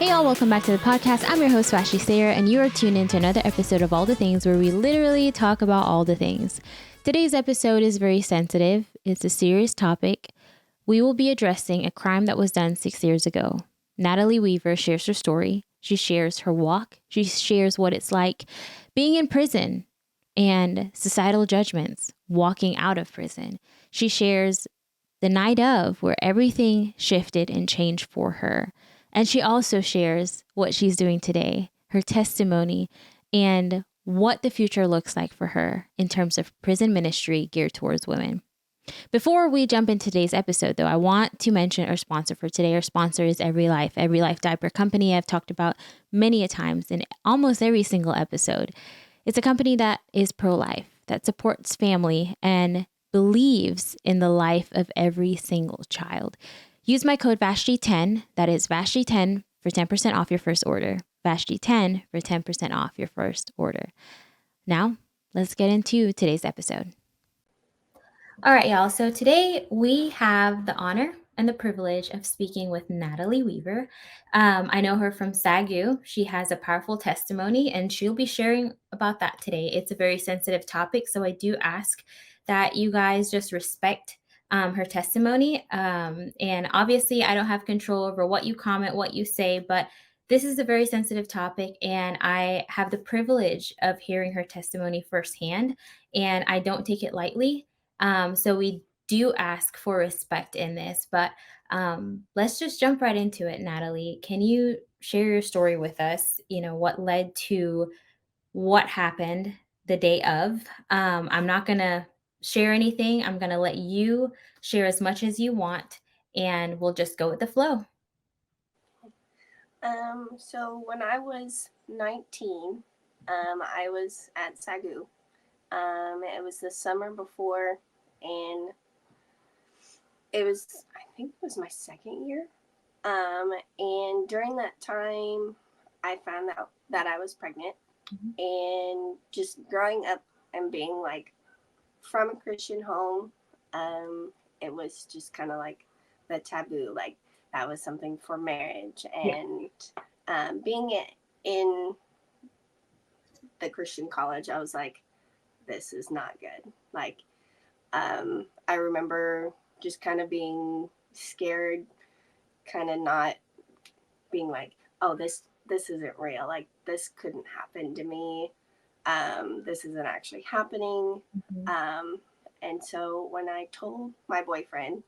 Hey y'all, welcome back to the podcast. I'm your host, Vashti Sayer, and you are tuned into another episode of All the Things where we literally talk about all the things. Today's episode is very sensitive. It's a serious topic. We will be addressing a crime that was done 6 years ago. Natalie Weaver shares her story. She shares her walk. She shares what it's like being in prison and societal judgments, walking out of prison. She shares the night of where everything shifted and changed for her. And she also shares what she's doing today, her testimony, and what the future looks like for her in terms of prison ministry geared towards women. Before we jump into today's episode, though, I want to mention our sponsor for today. Our sponsor is Every Life Diaper Company. I've talked about many a times in almost every single episode. It's a company that is pro-life, that supports family, and believes in the life of every single child. Use my code VASHTI10, that is VASHTI10 for 10% off your first order. VASHTI10 for 10% off your first order. Now, let's get into today's episode. All right, y'all. So today we have the honor and the privilege of speaking with Natalie Weaver. I know her from SAGU. She has a powerful testimony, and she'll be sharing about that today. It's a very sensitive topic, so I do ask that you guys just respect her testimony. And obviously, I don't have control over what you comment, what you say, but this is a very sensitive topic, and I have the privilege of hearing her testimony firsthand, and I don't take it lightly. So we do ask for respect in this, but let's just jump right into it, Natalie. Can you share your story with us? You know, what led to what happened the day of? I'm not going to share anything. I'm going to let you share as much as you want, and we'll just go with the flow. So when I was 19, I was at SAGU. It was the summer before, and I think it was my second year. And during that time, I found out that I was pregnant. Mm-hmm. And just growing up and being like from a Christian home, it was just kind of like the taboo, like that was something for marriage. And being in the Christian college, I was like, this is not good. Like, I remember just kind of being scared, kind of not being like, oh, this isn't real. Like, this couldn't happen to me. This isn't actually happening. Mm-hmm. And so when I told my boyfriend,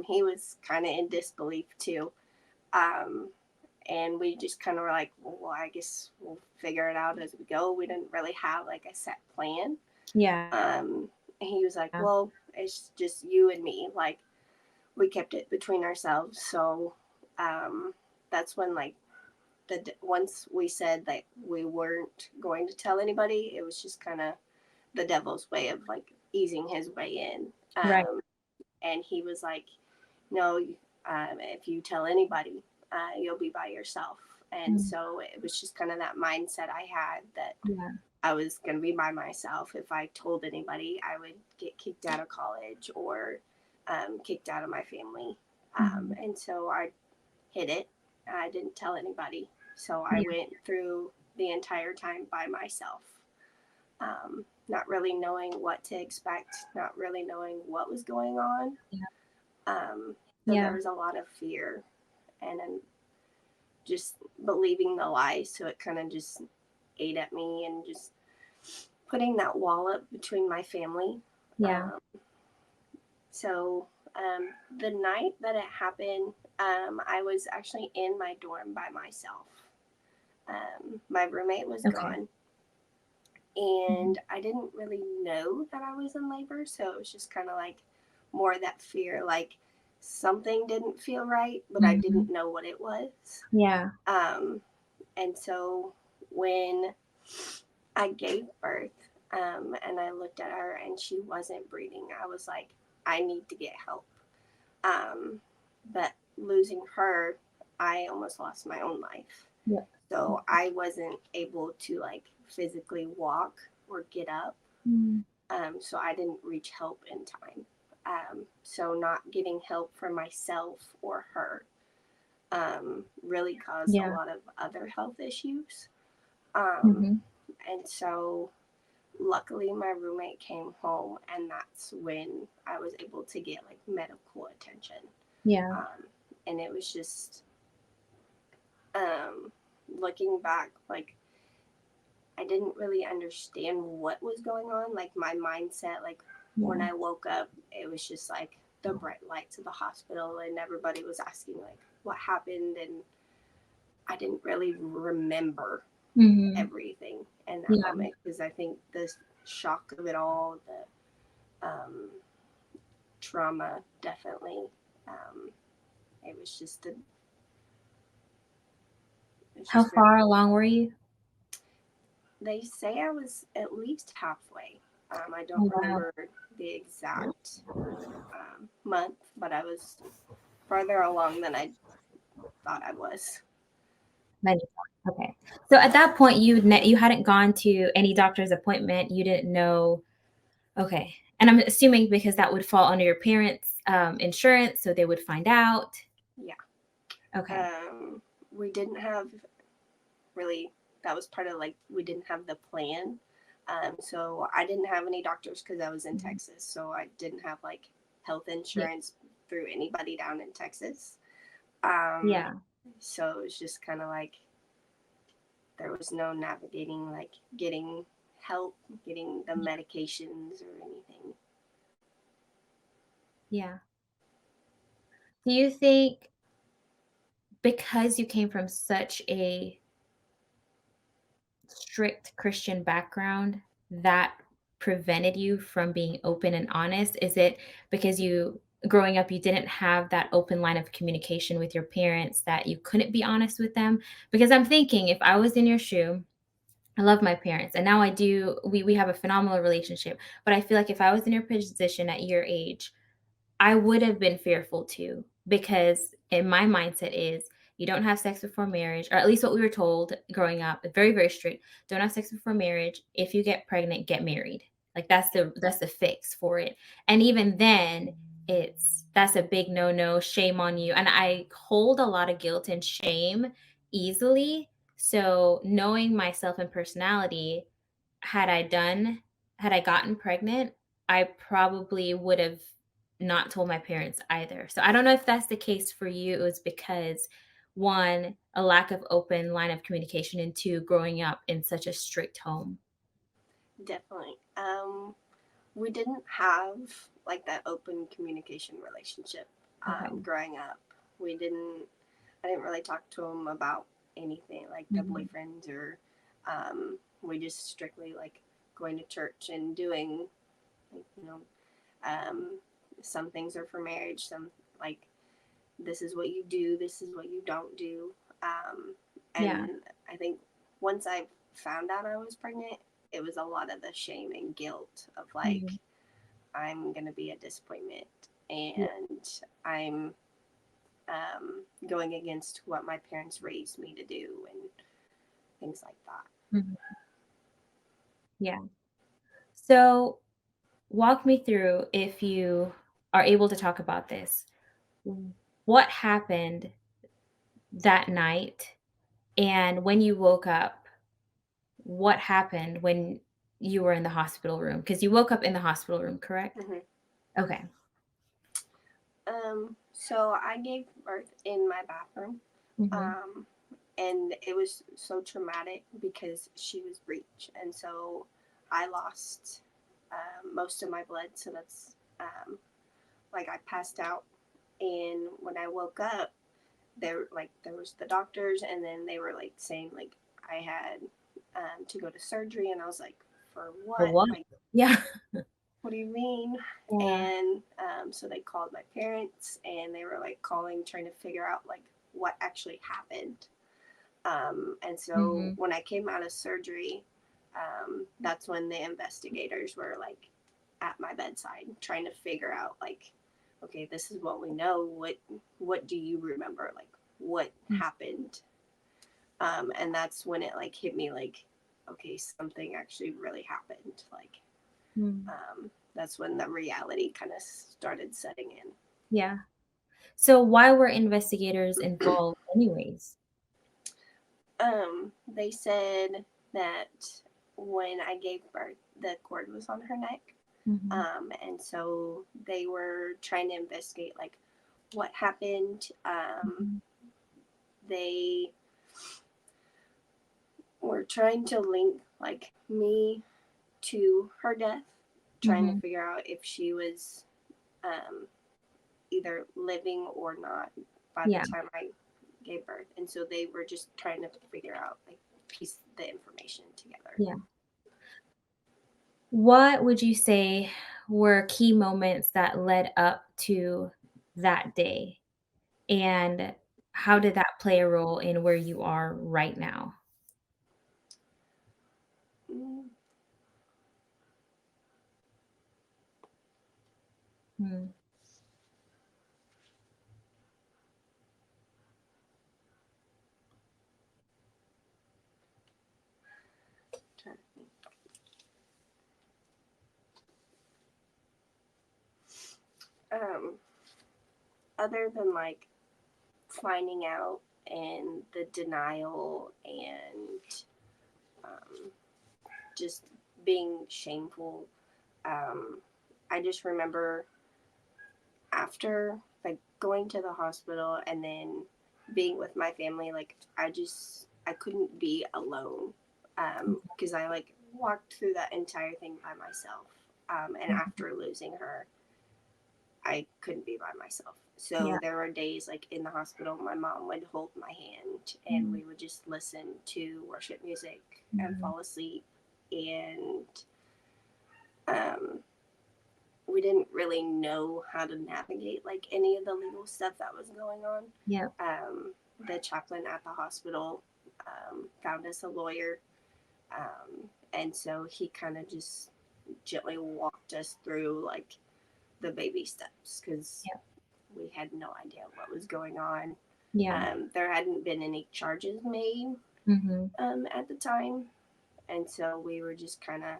he was kind of in disbelief too. And we just kind of were like, well, I guess we'll figure it out as we go. We didn't really have like a set plan. Yeah. He was like, well, it's just you and me. Like, we kept it between ourselves. So that's when, like, once we said that we weren't going to tell anybody, it was just kind of the devil's way of, like, easing his way in. Right. And he was like, no, if you tell anybody, you'll be by yourself. And so it was just kind of that mindset I had that I was going to be by myself. If I told anybody, I would get kicked out of college or kicked out of my family. And so I hid it. I didn't tell anybody. So I went through the entire time by myself, not really knowing what to expect, not really knowing what was going on. So there was a lot of fear and just believing the lie. So it kind of just ate at me and just putting that wall up between my family. So the night that it happened, I was actually in my dorm by myself. My roommate was gone. And I didn't really know that I was in labor. So it was just kind of like more that fear, like something didn't feel right, but I didn't know what it was. And so when I gave birth, and I looked at her and she wasn't breathing, I was like, I need to get help. But losing her, I almost lost my own life. So I wasn't able to like physically walk or get up. So I didn't reach help in time. So not getting help for myself or her. really caused a Yeah. lot of other health issues. Um, Mm-hmm. and so luckily my roommate came home, and that's when I was able to get like medical attention. Yeah. And it was just, um, looking back, like I didn't really understand what was going on. Like my mindset, like when Yeah. I woke up, it was just like the bright lights of the hospital, and everybody was asking like what happened, and I didn't really remember Mm-hmm. everything in that Yeah. moment, because I think the shock of it all, the trauma, definitely. Um, it was just a, it's How just very. far along were you? They say I was at least halfway. I don't Oh, wow. remember the exact month, but I was farther along than I thought I was. Many times. Okay. So at that point, you hadn't gone to any doctor's appointment. You didn't know. Okay. And I'm assuming because that would fall under your parents' insurance, so they would find out. Yeah. Okay. We didn't have really, that was part of like, we didn't have the plan. So I didn't have any doctors because I was in Mhm. Texas. So I didn't have like health Yeah. insurance through anybody down in Texas. Um, Yeah. so it was just kind of like, there was no navigating, like getting help, getting the medications or anything. Yeah. Do you think because you came from such a strict Christian background that prevented you from being open and honest? Is it because you growing up you didn't have that open line of communication with your parents that you couldn't be honest with them? Because I'm thinking if I was in your shoe, I love my parents and now I do we have a phenomenal relationship, but I feel like if I was in your position at your age, I would have been fearful too, because in my mindset is you don't have sex before marriage, or at least what we were told growing up, very, very strict. Don't have sex before marriage. If you get pregnant, get married. Like that's the fix for it. And even then, that's a big no-no, shame on you. And I hold a lot of guilt and shame easily. So knowing myself and personality, had I done had I gotten pregnant, I probably would have not told my parents either. So I don't know if that's the case for you. It was because one, a lack of open line of communication, and two, growing up in such a strict home. Definitely. We didn't have like that open communication relationship Okay. growing up. We didn't. I didn't really talk to him about anything like the Mhm. boyfriends, or we just strictly like going to church and doing, like, um, some things are for marriage, some like this is what you do, this is what you don't do. Yeah. And I think once I found out I was pregnant, it was a lot of the shame and guilt of like, Mhm. I'm going to be a disappointment, Yeah. and I'm going against what my parents raised me to do and things like that. Mhm. Yeah. So walk me through, if you are able to talk about this, what happened that night, and when you woke up, what happened when you were in the hospital room? Because you woke up in the hospital room, correct? Mm-hmm. Okay. So I gave birth in my bathroom. Mhm. Um, and it was so traumatic because she was breech, and so I lost most of my blood. So that's like I passed out, and when I woke up, there was the doctors, and then they were like saying like I had to go to surgery, and I was like, for For what? what? Like, Yeah. what do you mean? Yeah. And so they called my parents, and they were like calling, trying to figure out like what actually happened. And so Mhm. when I came out of surgery, that's when the investigators were like at my bedside trying to figure out like, okay, this is what we know. What do you remember? Like what Mm. happened? And that's when it like hit me like, okay, something actually really happened. Like Mm. that's when the reality kind of started setting in. Yeah. So why were investigators involved anyways? They said that when I gave birth, the cord was on her neck. And so they were trying to investigate like what happened. They were trying to link like me to her death, trying to figure out if she was either living or not by the time I gave birth. And so they were just trying to figure out, like, piece the information together. Yeah. What would you say were key moments that led up to that day? And how did that play a role in where you are right now? Mm. Mm. Trying to think. Other than like finding out and the denial and just being shameful, I just remember after like going to the hospital and then being with my family, like I couldn't be alone because I like walked through that entire thing by myself, and after losing her, I couldn't be by myself. So there were days like in the hospital, my mom would hold my hand and we would just listen to worship music and fall asleep. And we didn't really know how to navigate like any of the legal stuff that was going on. Yeah. The chaplain at the hospital found us a lawyer. And so he kind of just gently walked us through like the baby steps because we had no idea what was going on. There hadn't been any charges made at the time. And so we were just kind of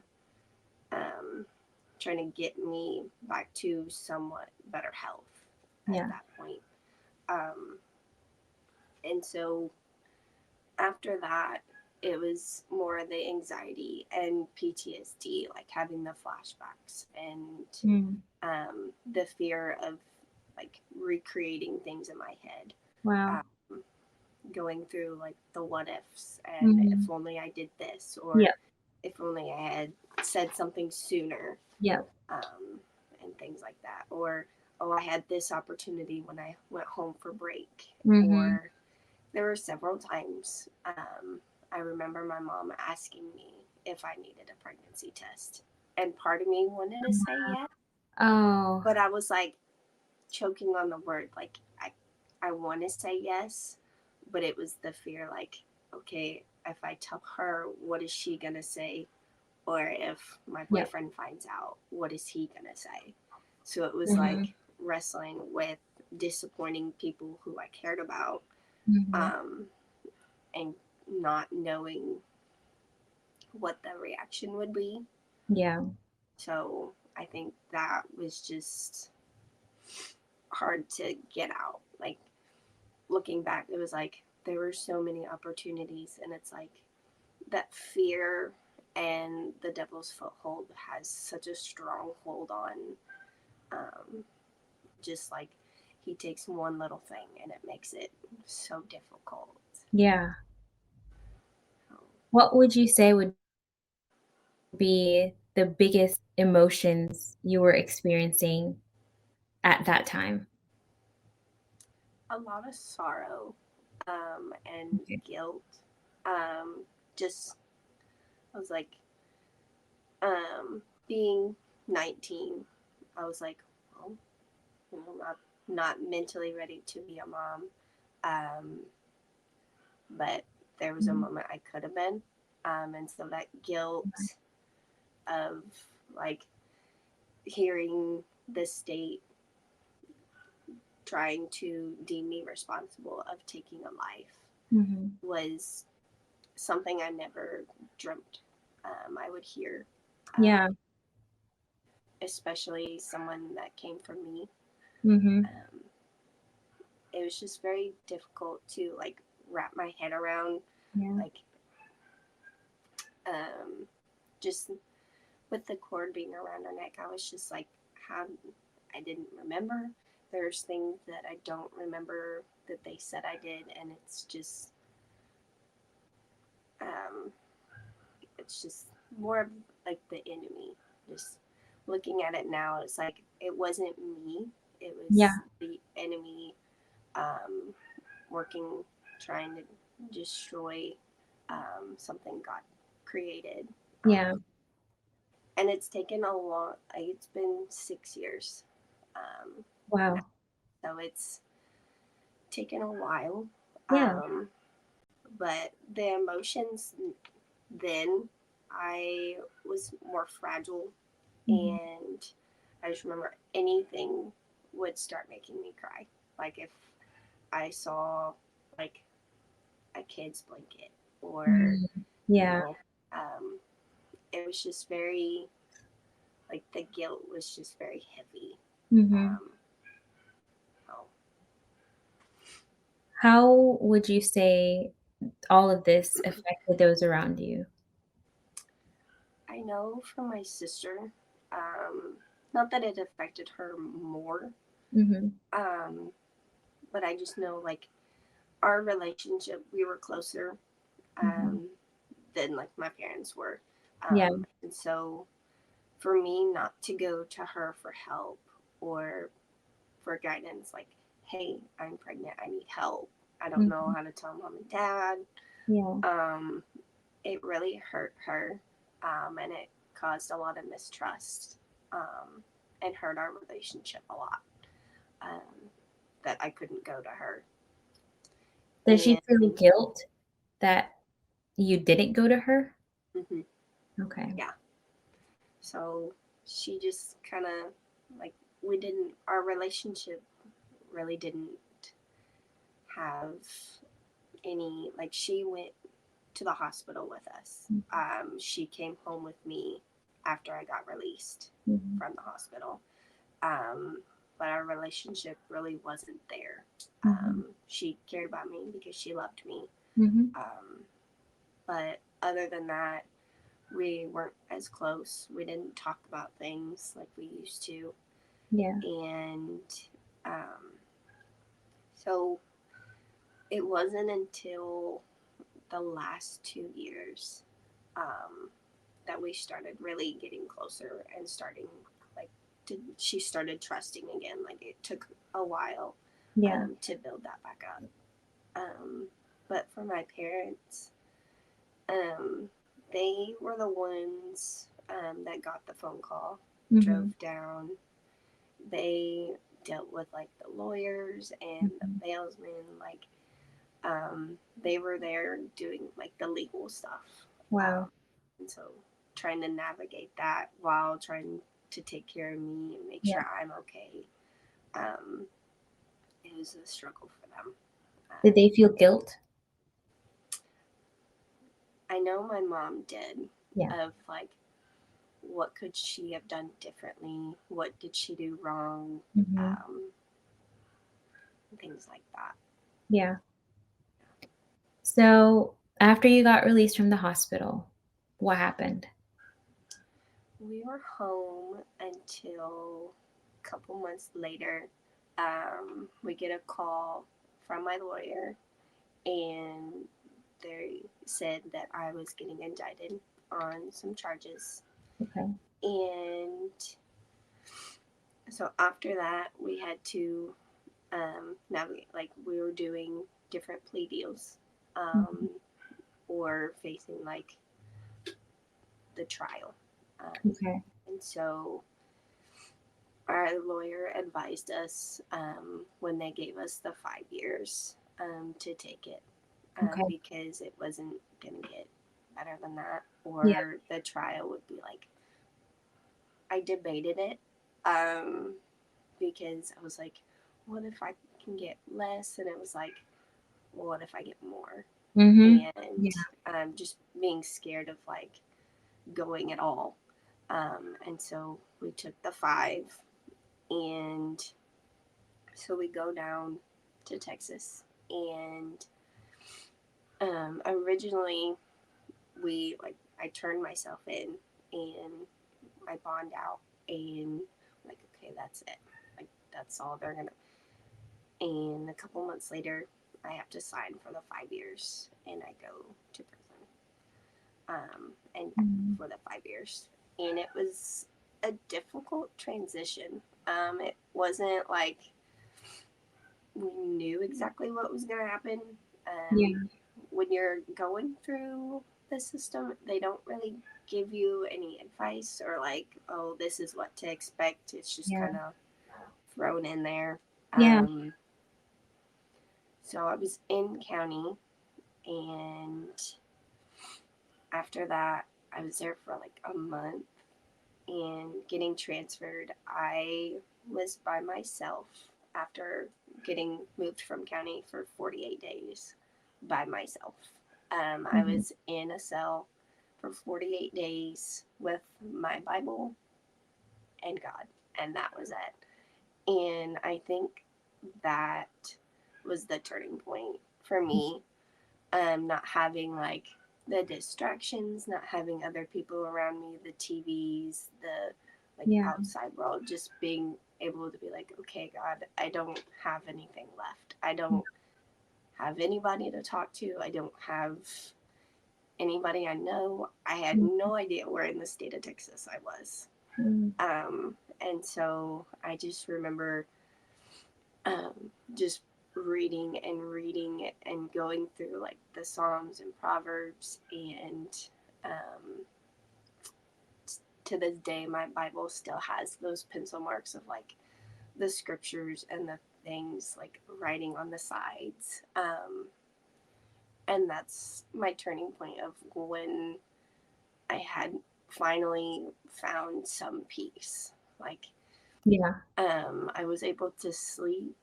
trying to get me back to somewhat better health at that point. And so after that, it was more the anxiety and PTSD, like having the flashbacks and the fear of like recreating things in my head. Wow. Going through like the what ifs and if only I did this or if only I had said something sooner. And things like that. Or, oh, I had this opportunity when I went home for break. Or there were several times I remember my mom asking me if I needed a pregnancy test. And part of me wanted to say yes. Oh. But I was like choking on the word. Like, I want to say yes, but it was the fear like, okay, if I tell her, what is she going to say? Or if my boyfriend finds out, what is he going to say? So it was like wrestling with disappointing people who I cared about and not knowing what the reaction would be. Yeah. So I think that was just hard to get out. Like looking back, it was like there were so many opportunities and it's like that fear and the devil's foothold has such a strong hold on just like he takes one little thing and it makes it so difficult. Yeah. What would you say would be the biggest emotions you were experiencing at that time? A lot of sorrow and guilt. Just I was like being 19, I was like, well, you know, not mentally ready to be a mom. But there was a moment I could have been. And so that guilt of like hearing the state trying to deem me responsible of taking a life was something I never dreamt I would hear. Especially someone that came from me. it was just very difficult to like wrap my head around, Yeah. like just with the cord being around her neck. I was just like, how I didn't remember. There's things that I don't remember that they said I did, and um, it's just more of like the enemy. Just looking at it now, it's like it wasn't me. It Yeah. was the enemy um, working, trying to destroy something God created. Yeah. And it's taken a long, like, it's been 6 years. Um, Wow. so it's taken a while. Yeah. But the emotions then, I was more fragile, Mhm. and I just remember anything would start making me cry. Like if I saw like a kid's blanket, or Mm. you Yeah. know, it was just very, like, the guilt was just very heavy. Mhm. Um, oh, How would you say all of this affected those around you? I know from my sister, not that it affected her more, Mhm. um, but I just know like our relationship, we were closer Mhm. than like my parents were. Yeah. And so for me not to go to her for help or for guidance, like, hey, I'm pregnant, I need help, I don't know Mhm. how to tell mom and dad, Yeah. um, it really hurt her, and it caused a lot of mistrust, and hurt our relationship a lot, um, that I couldn't go to her. Does she feel And guilt that you didn't go to her? mhm, Okay. yeah, so she just kind of like, our relationship really didn't have any, like, she went to the hospital with us. She came home with me after I got released Mhm. from the hospital. Um, but our relationship really wasn't there. Mhm. She cared about me because she loved me. Mhm. Um, but other than that, we weren't as close. We didn't talk about things like we used to. Yeah. And um, so it wasn't until the last 2 years, um, that we started really getting closer and starting, like, she started trusting again. Like, it took a while, Yeah. to build that back up. Um, but for my parents, um, they were the ones, that got the phone call, Mhm. drove down. They dealt with like the lawyers and the Mhm. bailsmen. Like, they were there doing like the legal stuff. Wow. And so trying to navigate that while trying to take care of me and make Yeah. sure I'm okay, um, it was a struggle for them. Did Um, they feel guilt? I know my mom did, Yeah. of like, what could she have done differently? What did she do wrong? Mhm. Um, things like that. Yeah. So, after you got released from the hospital, what happened? We were home until a couple months later. We get a call from my lawyer, and they said that I was getting indicted on some charges. Okay. And so after that, we had to navigate, like, we were doing different plea deals, Mhm. or facing like the trial. Okay. And so our lawyer advised us, when they gave us the 5 years, to take it, Okay. because it wasn't going to get better than that, Yeah. or the trial would be like, I debated it, because I was like, what if I can get less? And it was like, well, what if I get more? Mhm. And Yeah. just being scared of like going at all. And so we took the 5, and so we go down to Texas, and originally I turned myself in and I bond out, and like, okay, that's it, like that's all they're gonna. And a couple months later, I have to sign for the 5 years, and I go to prison, and for the 5 years, and it was a difficult transition. It wasn't like we knew exactly what was going to happen. When you're going through the system, they don't really give you any advice or like, oh, this is what to expect. It's just kind of thrown in there. So I was in county, and after that, I was there for like a month, and getting transferred, I was by myself after getting moved from county for 48 days by myself. I was in a cell for 48 days with my Bible and God, and that was it. And I think that was the turning point for me. Not having like the distractions, not having other people around me, the TVs, the outside world, just being able to be like, okay, God, I don't have anything left. I don't have anybody to talk to. I don't have anybody I know. I had no idea where in the state of Texas I was. And so I just remember just reading and going through like the Psalms and Proverbs, and to this day my Bible still has those pencil marks of like the scriptures and the things like writing on the sides, and that's my turning point of when I had finally found some peace. Like I was able to sleep,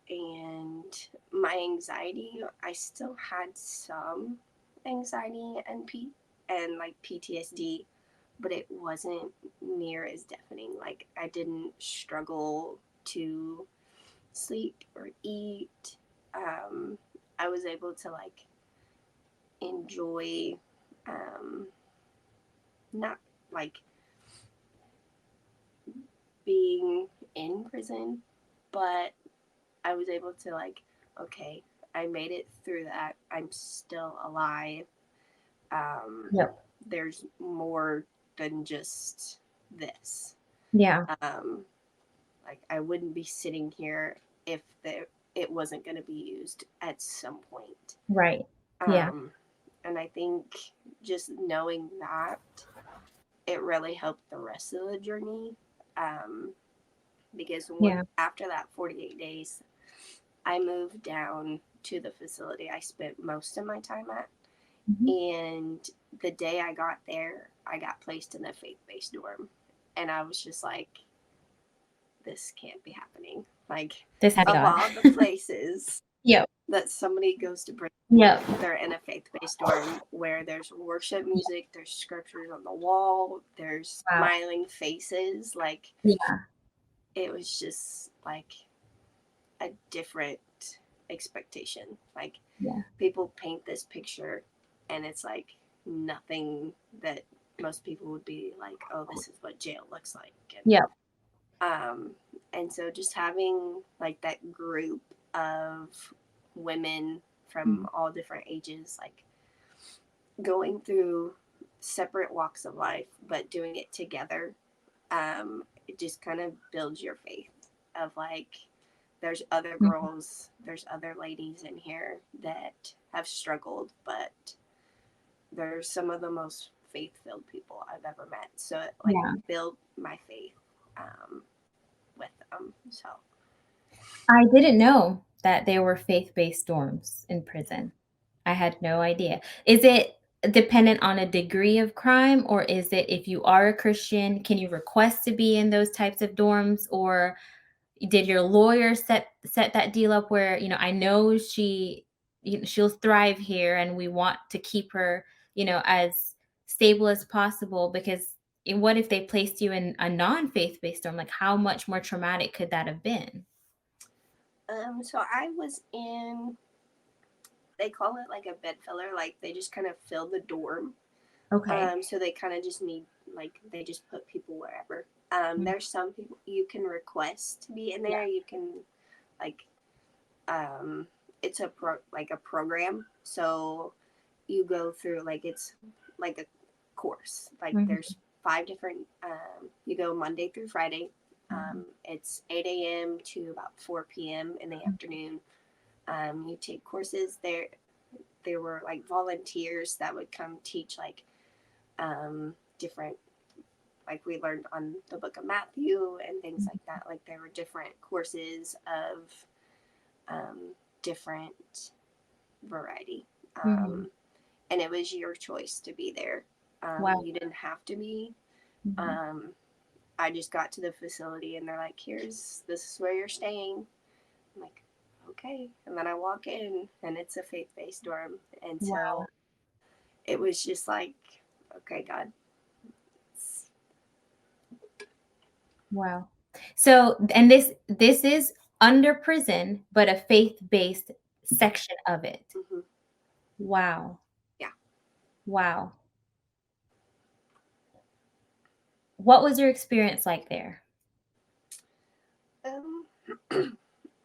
and my anxiety, I still had some anxiety and like PTSD, but it wasn't near as deafening. Like I didn't struggle to sleep or eat. I was able to like enjoy, not like being in prison, but I was able to like, okay, I made it through that. I'm still alive. There's more than just this. Like I wouldn't be sitting here if it wasn't going to be used at some point. And I think just knowing that, it really helped the rest of the journey. Because after that 48 days, I moved down to the facility I spent most of my time at. And the day I got there, I got placed in the faith-based dorm. And I was just like, this can't be happening. Like, This of all the places that somebody goes to prison, they're in a faith-based dorm where there's worship music, there's scriptures on the wall, there's smiling faces. Like, it was just like a different expectation. Like, people paint this picture, and it's like nothing that most people would be like, oh, this is what jail looks like. And so just having like that group of women from all different ages, like going through separate walks of life, but doing it together, it just kind of builds your faith of like, there's other girls, there's other ladies in here that have struggled, but they're some of the most faith-filled people I've ever met. So it like built my faith with them. So I didn't know that there were faith-based dorms in prison. I had no idea. Is it dependent on a degree of crime, or is it if you are a Christian, can you request to be in those types of dorms, or did your lawyer set that deal up where, I know she'll thrive here and we want to keep her, as stable as possible, because what if they placed you in a non-faith-based dorm? Like, how much more traumatic could that have been? So I was in, they call it like a bed filler, like they just kind of fill the dorm. Okay. So they kind of just need, like, they just put people wherever. Mm. There's some people you can request to be in there. You can, like, it's like a program. So you go through, like, it's like a course. Like, Mhm. there's 5 different, you go Monday through Friday. It's 8 a.m. to about 4 p.m. in the afternoon. You take courses there. There were like volunteers that would come teach, like, different, like, we learned on the book of Matthew and things like that. Like, there were different courses of different variety. Mhm. And it was your choice to be there. Wow. You didn't have to be. Mhm. I just got to the facility and they're like, this is where you're staying. I'm like, okay. And then I walk in and it's a faith-based dorm. And Wow. so it was just like, okay, God. Wow. So, and this is under prison, but a faith-based section of it. Mm-hmm. Wow. Yeah. Wow. What was your experience like there? Um,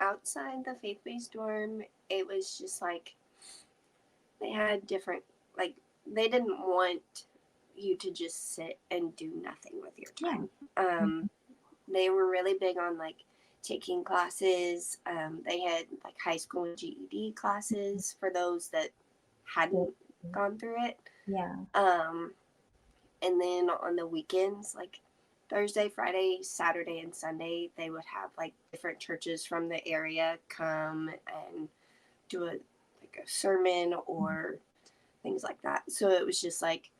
outside the faith-based dorm, it was just like they had different, like, they didn't want you to just sit and do nothing with your time. Mhm. They were really big on, like, taking classes. They had like high school and GED classes for those that hadn't gone through it. Yeah. And then on the weekends, like Thursday, Friday, Saturday, and Sunday, they would have like different churches from the area come and do a sermon or things like that. So it was just like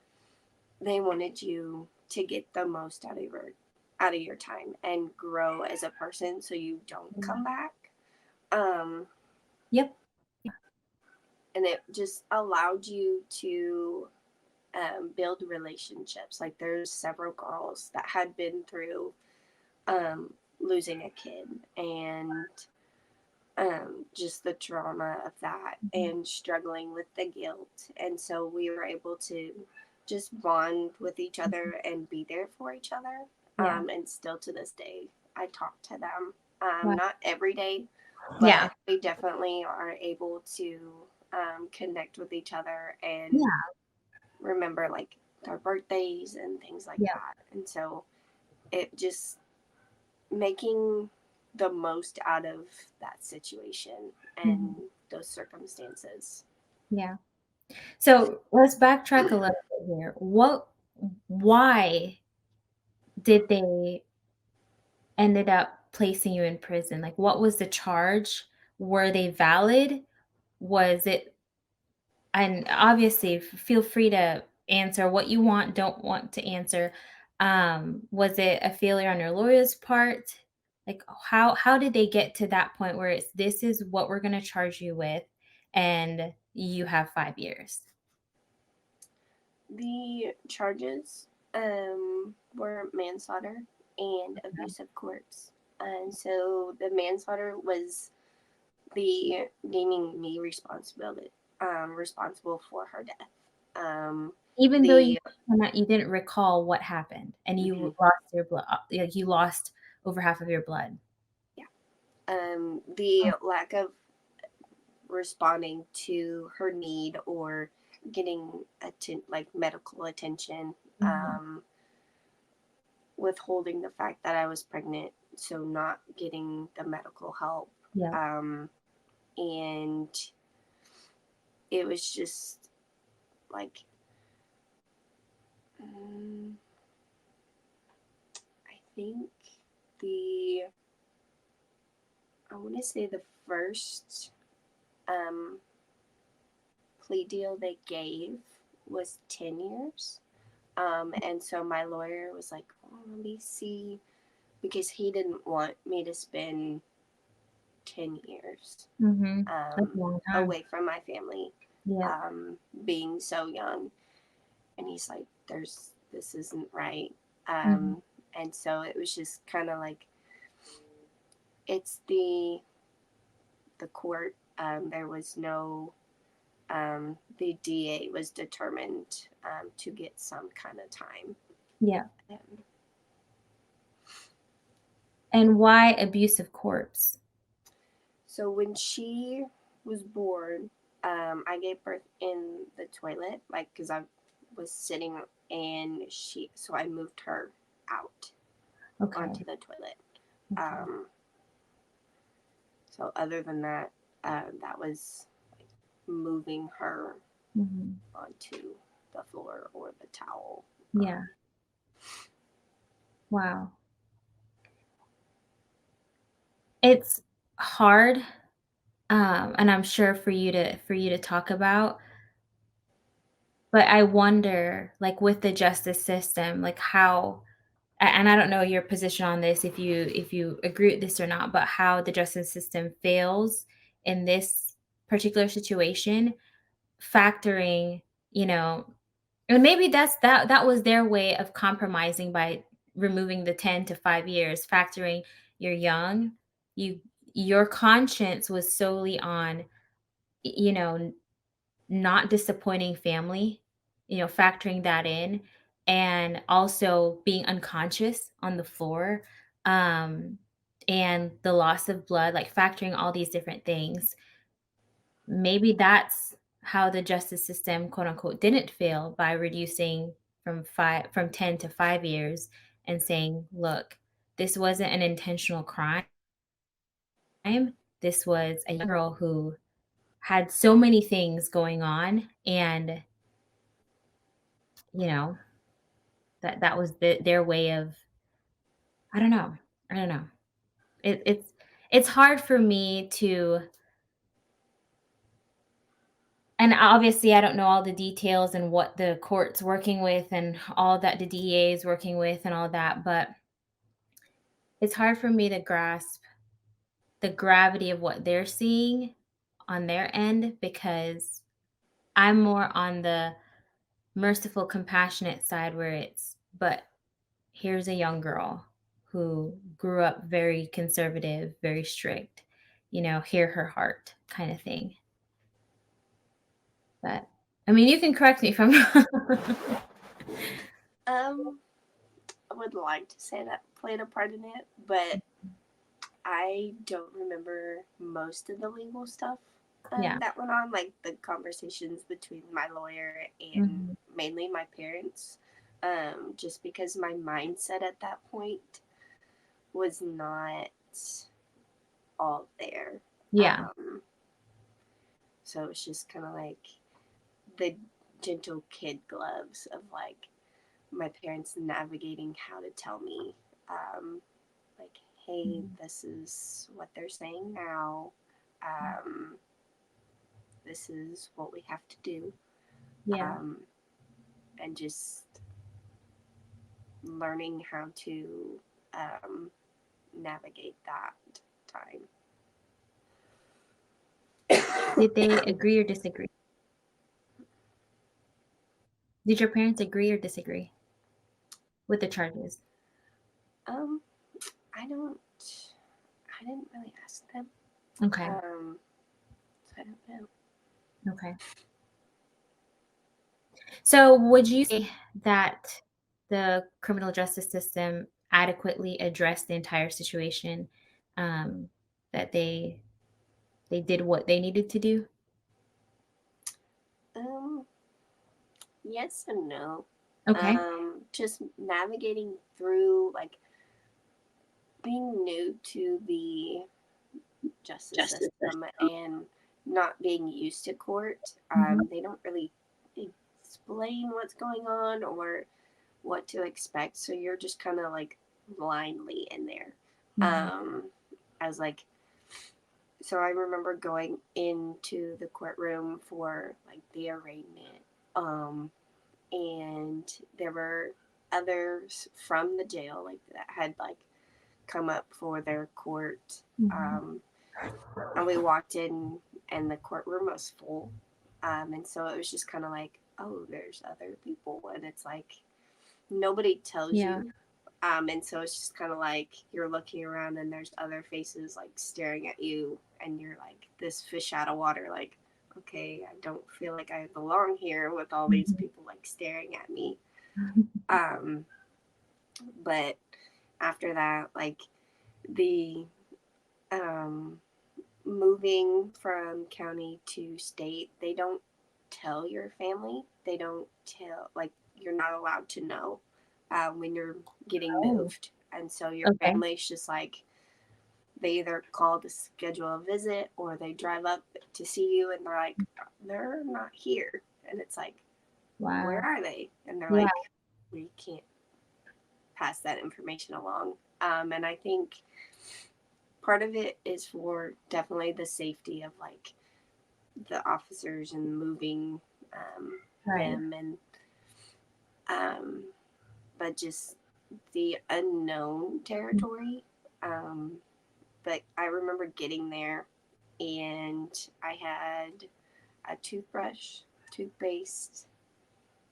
they wanted you to get the most out of your time and grow as a person so you don't come back. Um, Yep. and it just allowed you to build relationships. Like there's several girls that had been through losing a kid and just the trauma of that and struggling with the guilt. And so we were able to just bond with each other and be there for each other. Yeah. And still to this day, I talk to them. Wow. Not every day, Yeah. but we definitely are able to connect with each other and Yeah. remember like their birthdays and things like Yeah. that. And so it just making the most out of that situation and those circumstances. Yeah. So let's backtrack a little bit here. Why did they ended up placing you in prison? Like, what was the charge? Were they valid? Was it, and obviously feel free to answer what you want, don't want to answer. Was it a failure on your lawyer's part? Like how did they get to that point where it's this is what we're going to charge you with and you have 5 years? The charges were manslaughter and abuse of courts. And so the manslaughter was the deeming me responsible for her death. Even though The you didn't recall what happened and you mhm, lost your blood, like you lost over half of your blood. yeah, the lack of responding to her need or getting like medical attention, Mhm. withholding the fact that I was pregnant, so not getting the medical help, Yeah. and it was just like I think the I want to say the first um, plea deal they gave was 10 years. And so my lawyer was like, oh, let me see, because he didn't want me to spend 10 years Mhm. That's a long time. away from my family, Yeah. being so young. And he's like, this isn't right. Mhm. And so it was just kind of like, it's the the court, there was no, the DA was determined to get some kind of time. Yeah. And why abusive corpse? So when she was born, I gave birth in the toilet, like, because I was sitting and so I moved her out onto the toilet. So other than that, that was like moving her onto the floor or the towel. Yeah. Wow. It's hard, and I'm sure for you to talk about. But I wonder, like with the justice system, like how, and I don't know your position on this, if you agree with this or not, but how the justice system fails in this particular situation, factoring, and maybe that was their way of compromising by removing the 10 to 5 years, factoring you're young, your conscience was solely on, you know, not disappointing family, factoring that in, and also being unconscious on the floor, and the loss of blood, like factoring all these different things. Maybe that's how the justice system, quote unquote, didn't fail, by reducing from 10 to 5 years and saying, look, this wasn't an intentional crime. This was a young girl who had so many things going on, and that was their way of, I don't know. It's hard for me to, and obviously I don't know all the details and what the court's working with and all that the DA is working with and all that, but it's hard for me to grasp the gravity of what they're seeing on their end, because I'm more on the merciful, compassionate side, where but here's a young girl who grew up very conservative, very strict, hear her heart kind of thing. But I mean, you can correct me if I'm wrong. I would like to say that played a part in it, but I don't remember most of the legal stuff that went on, like the conversations between my lawyer and mainly my parents, just because my mindset at that point was not all there. Yeah. So it's just kind of like the gentle kid gloves of like my parents navigating how to tell me, like, hey, this is what they're saying now. This is what we have to do. Yeah. And just learning how to navigate that time. Did they agree or disagree? Did your parents agree or disagree with the charges? I didn't really ask them. Okay. So I don't know. Okay. So would you say that the criminal justice system adequately addressed the entire situation, that they did what they needed to do? Yes and no. Okay. Just navigating through, like, being new to the justice system and not being used to court. They don't really explain what's going on or what to expect, so you're just kind of like blindly in there. As like, so I remember going into the courtroom for like the arraignment, and there were others from the jail like that had like come up for their court, and we walked in and the courtroom was full, and so it was just kind of like, oh, there's other people, and it's like nobody tells you And so it's just kind of like you're looking around and there's other faces like staring at you, and you're like this fish out of water, like, okay, I don't feel like I belong here with all these people like staring at me. Um, but after that, like the moving from county to state, they don't tell your family. They don't tell, like, you're not allowed to know when you're getting moved. And so your family's just like, they either call to schedule a visit or they drive up to see you and they're like, they're not here. And it's like, where are they? And they're like, we can't pass that information along. And I think part of it is for definitely the safety of like the officers and moving them, and but just the unknown territory. But I remember getting there and I had a toothbrush, toothpaste,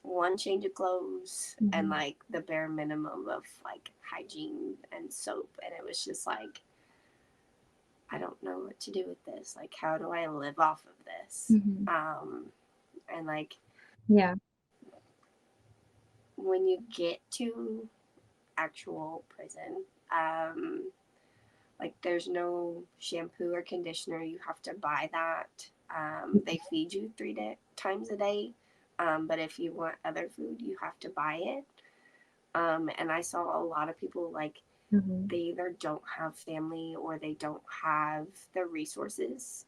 one change of clothes, and like the bare minimum of like hygiene and soap. And it was just like, I don't know what to do with this. Like, how do I live off of this? And like, when you get to actual prison, like there's no shampoo or conditioner. You have to buy that. They feed you 3 times a day. But if you want other food, you have to buy it. And I saw a lot of people like, they either don't have family or they don't have the resources.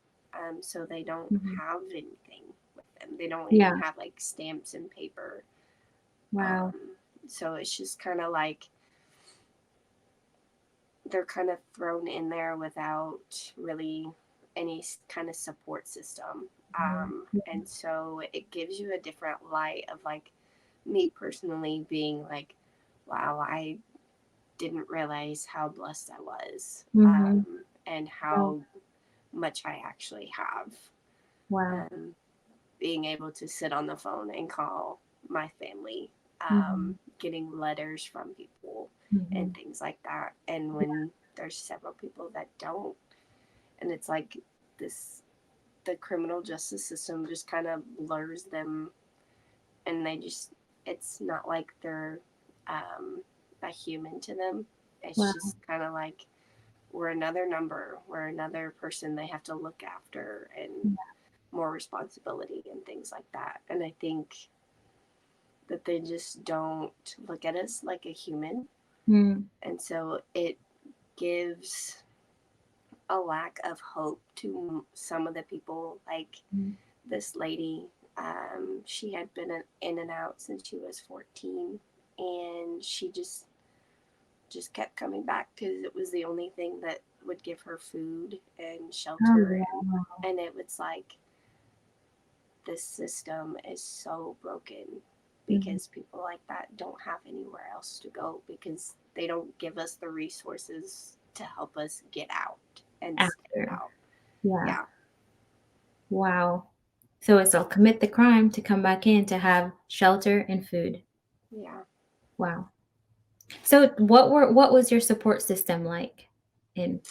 So they don't have anything with them. They don't even have like stamps and paper. So it's just kind of like, they're kind of thrown in there without really any kind of support system. And so it gives you a different light of like, me personally being like, wow, I didn't realize how blessed I was, and how much I actually have. Being able to sit on the phone and call my family, getting letters from people and things like that. And when there's several people that don't, and it's like this, the criminal justice system just kind of blurs them, and they just, it's not like they're a human to them. It's just kind of like, we're another number, we're another person they have to look after, and more responsibility and things like that. And I think that they just don't look at us like a human. And so it gives a lack of hope to some of the people. Like this lady, she had been in and out since she was 14, and she just kept coming back because it was the only thing that would give her food and shelter. And it was like, this system is so broken because people like that don't have anywhere else to go, because they don't give us the resources to help us get out and stay out. Wow. So it's I'll commit the crime to come back in to have shelter and food. Wow. So what was your support system like in?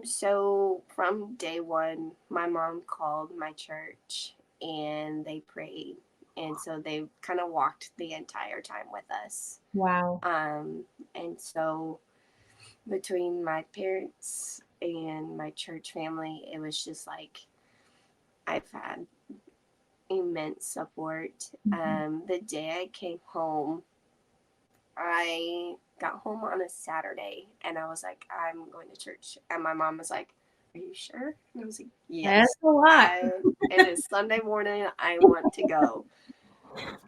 So from day one, my mom called my church and they prayed. And so they kind of walked the entire time with us. And so between my parents and my church family, it was just like, I've had immense support. The day I came home, I got home on a Saturday and I was like, I'm going to church. And my mom was like, are you sure? And I was like, yes. That's a lot. It is Sunday morning. I want to go.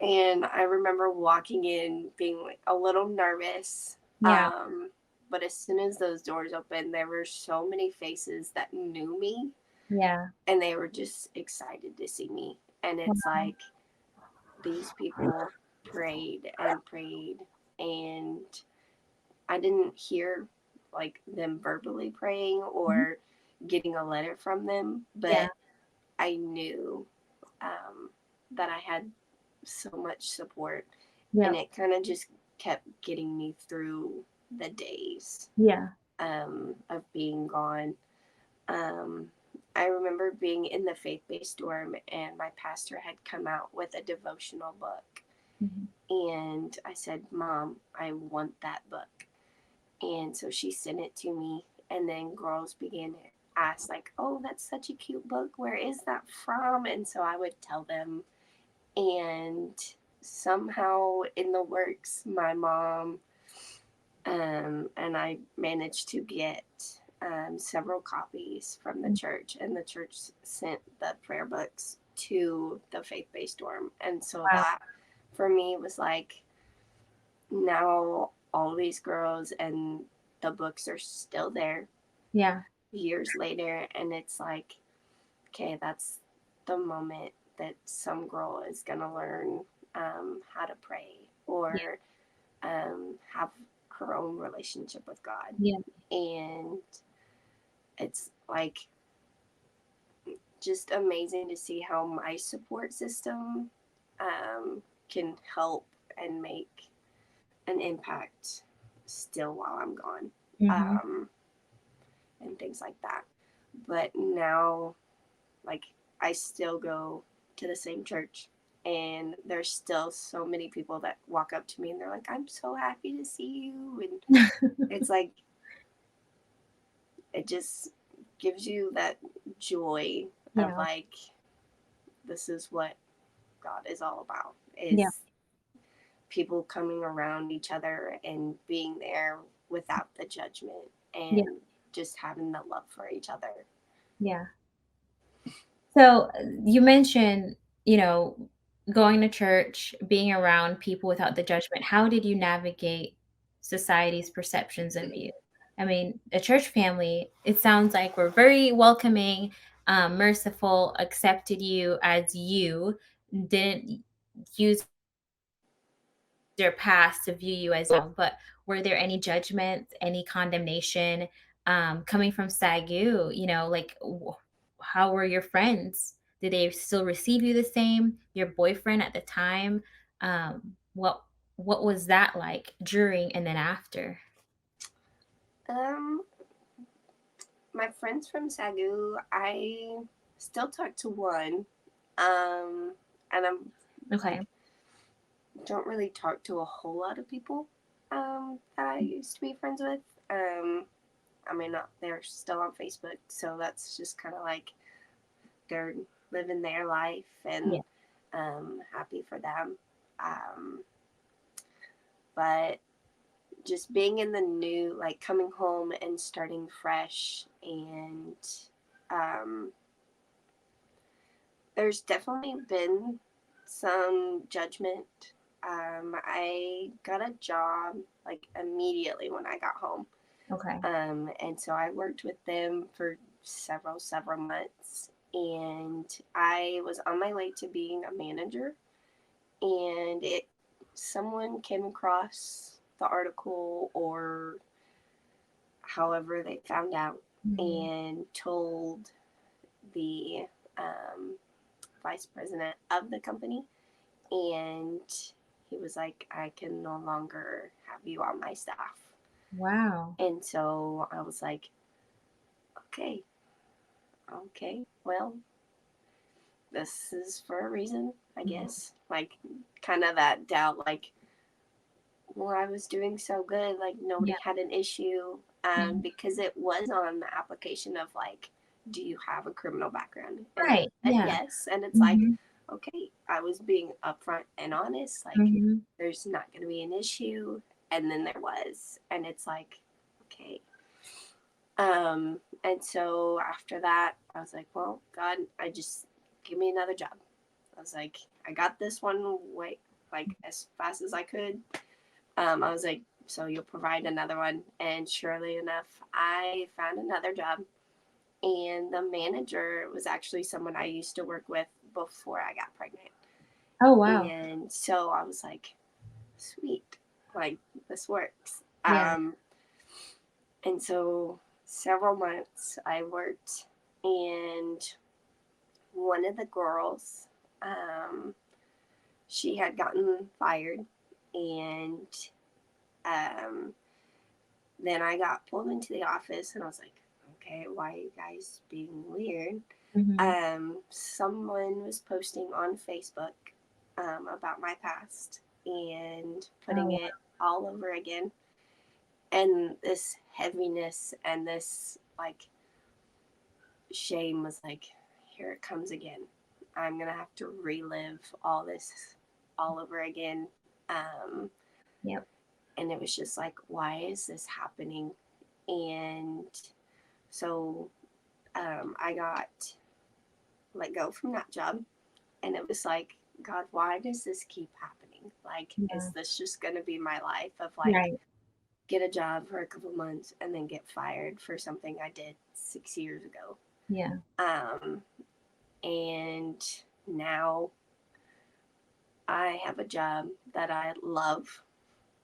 And I remember walking in being like a little nervous. But as soon as those doors opened, there were so many faces that knew me. And they were just excited to see me. And it's like, these people prayed and prayed, and I didn't hear like them verbally praying or getting a letter from them, but I knew that I had so much support, and it kind of just kept getting me through the days Yeah. of being gone. Um, I remember being in the faith-based dorm, and my pastor had come out with a devotional book. Mhm. And I said, Mom, I want that book. And so she sent it to me. And then girls began to ask, like, oh, that's such a cute book. Where is that from? And so I would tell them. And somehow in the works, my mom and I managed to get several copies from the church. And the church sent the prayer books to the faith-based dorm. And so Wow. that for me was like, now all these girls and the books are still there Yeah. years later, and it's like, okay, that's the moment that some girl is gonna learn how to pray or have her own relationship with God. Yeah. And it's like just amazing to see how my support system can help and make an impact still while I'm gone, Mm-hmm. and things like that. But now, like, I still go to the same church, and there's still so many people that walk up to me and they're like, I'm so happy to see you. And it's like, it just gives you that joy of Yeah. like, this is what God is all about, Yeah. is people coming around each other and being there without the judgment Yeah. and just having the love for each other. Yeah. So you mentioned, you know, going to church, being around people without the judgment. How did you navigate society's perceptions of you? I mean, a church family, it sounds like we're very welcoming, merciful, accepted you as you, didn't use their past to view you as well. But were there any judgments, any condemnation coming from SAGU? You know, like how were your friends? Did they still receive you the same? Your boyfriend at the time? What was that like during and then after? Um, my friends from SAGU, I still talk to one, and I'm Okay. like, don't really talk to a whole lot of people that I used to be friends with. I mean, they're still on Facebook, so that's just kind of like they're living their life, and Yeah. happy for them. Um, but just being in the new, like coming home and starting fresh, and um, there's definitely been some judgment. I got a job like immediately when I got home. Okay. And so I worked with them for several months, and I was on my way to being a manager, and someone came across the article or however they found out Mhm. and told the um, vice president of the company, and he was like, I can no longer have you on my staff. Wow. And so I was like, okay, well, this is for a reason, I Mhm. guess. Like, kind of that doubt, like, well, I was doing so good, like, Yeah. nobody had an issue, Mhm. because it was on the application of, like, do you have a criminal background? And I Right. said Yeah. yes. And it's like, Mhm. okay, I was being upfront and honest, like, Mhm. there's not going to be an issue. And then there was. And it's like, okay. And so after that, I was like, well, God, I just give me another job. I was like, I got this one way, like as fast as I could. I was like, so you'll provide another one. And surely enough, I found another job. And the manager was actually someone I used to work with before I got pregnant. Oh wow. And so I was like, sweet, like this works. Yeah. And so several months I worked, and one of the girls, she had gotten fired, and Then I got pulled into the office and I was like, okay, why are you guys being weird? Someone was posting on Facebook about my past and putting it all over again. And this heaviness and this like shame was like, here it comes again. I'm going to have to relive all this all over again. Yep. And it was just like, why is this happening? And so I got let go from that job. And it was like, God, why does this keep happening? Like, is this just going to be my life of like, get a job for a couple months and then get fired for something I did 6 years ago? Yeah. And now I have a job that I love.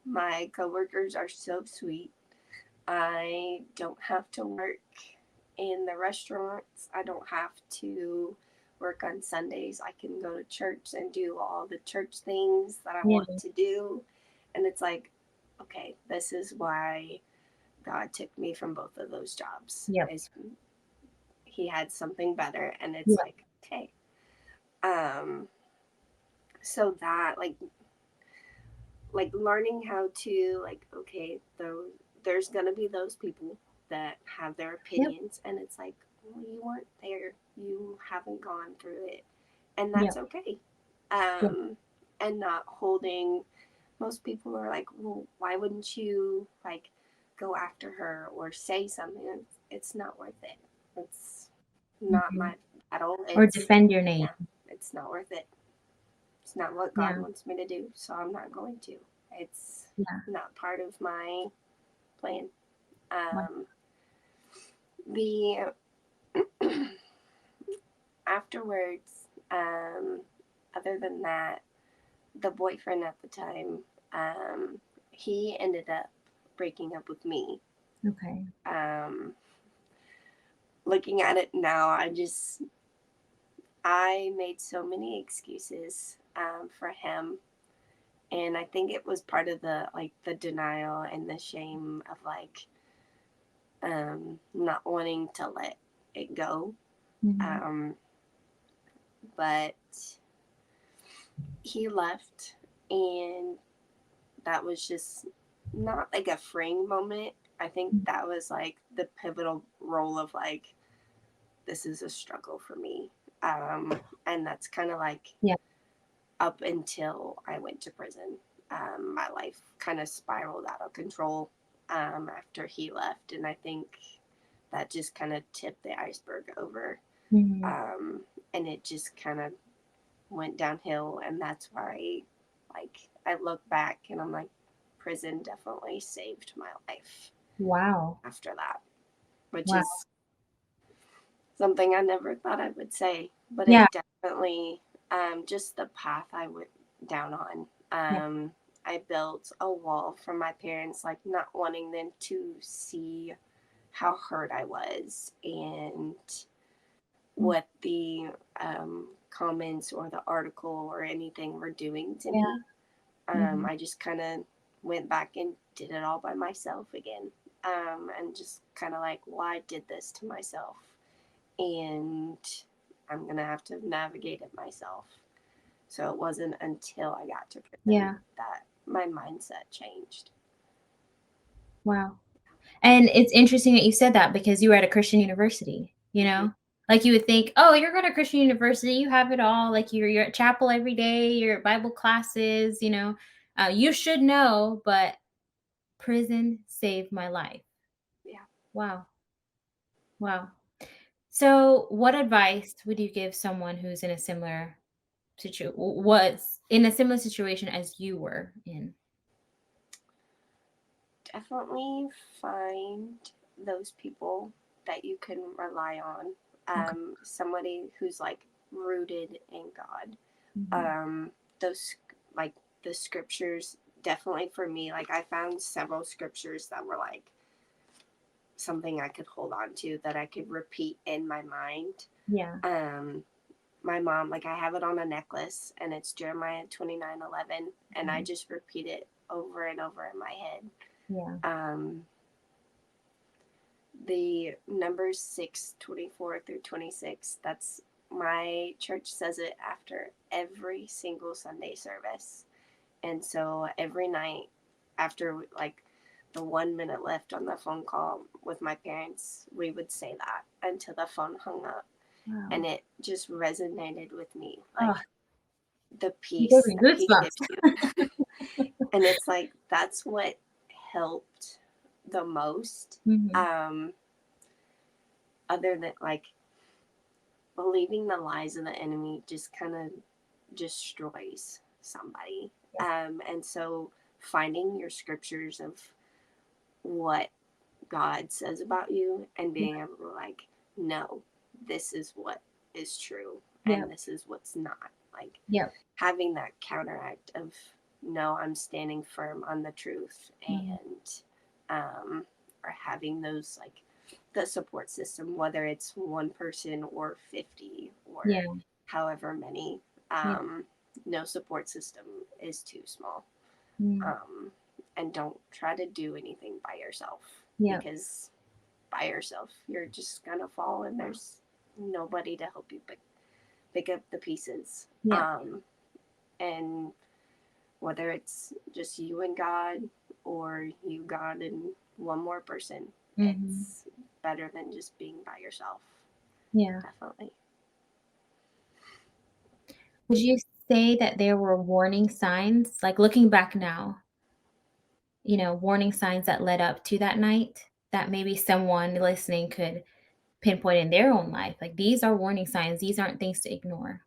My coworkers are so sweet. I don't have to work in the restaurants. I don't have to work on Sundays. I can go to church and do all the church things that I want to do. And it's like, okay, this is why God took me from both of those jobs. Yep. He had something better. And it's like, okay. So that like learning how to like, okay, there's gonna be those people that have their opinions, and it's like, well, you weren't there, you haven't gone through it, and that's okay. And not holding. Most people are like, well, why wouldn't you like go after her or say something? It's not worth it. It's not my battle. Or defend your name. It's not worth it. It's not what God wants me to do, so I'm not going to. It's not part of my plan. The afterwards, other than that, the boyfriend at the time, he ended up breaking up with me. Okay. Looking at it now, I made so many excuses for him. And I think it was part of the denial and the shame of like not wanting to let it go. But he left, and that was just not like a freeing moment. I think that was like the pivotal role of like, this is a struggle for me. And that's kind of like up until I went to prison. My life kind of spiraled out of control after he left. And I think that just kind of tipped the iceberg over. And it just kind of went downhill. And that's why I look back and I'm like, prison definitely saved my life. Wow. After that, which is something I never thought I would say, but it definitely, just the path I went down on. I built a wall from my parents, like not wanting them to see how hurt I was and what the comments or the article or anything were doing to me. I just kind of went back and did it all by myself again. And just kind of like, well, I did this to myself, and I'm going to have to navigate it myself. So it wasn't until I got to prison that my mindset changed. Wow. And it's interesting that you said that, because you were at a Christian university, you know? Like you would think, oh, you're going to Christian university, you have it all. Like you're at chapel every day, you're at Bible classes, you know, you should know, but prison saved my life. Yeah. Wow. Wow. So what advice would you give someone who's in a similar situation as you were in? Definitely find those people that you can rely on. Somebody who's like rooted in God. Those like the scriptures, definitely for me, like I found several scriptures that were like something I could hold on to, that I could repeat in my mind. my mom, like I have it on a necklace, and it's Jeremiah 29:11, and I just repeat it over and over in my head. Yeah. The numbers 6:24 through 26, that's my church says it after every single Sunday service. And so every night after like the 1 minute left on the phone call with my parents, we would say that until the phone hung up. Wow. And it just resonated with me, like the You peace gave me that he goosebumps. gives you. And it's like that's what helped the most. Other than like believing the lies of the enemy just kind of destroys somebody. And so finding your scriptures of what God says about you and being able to like, no, this is what is true and this is what's not. Like having that counteract of no, I'm standing firm on the truth and or having those like the support system, whether it's one person or 50 or however many. No support system is too small. And don't try to do anything by yourself because by yourself you're just gonna fall and there's nobody to help you pick up the pieces. And whether it's just you and God or you, God, and one more person, it's better than just being by yourself. Definitely. Would you say that there were warning signs, like looking back now, you know, warning signs that led up to that night that maybe someone listening could pinpoint in their own life? Like these are warning signs. These aren't things to ignore.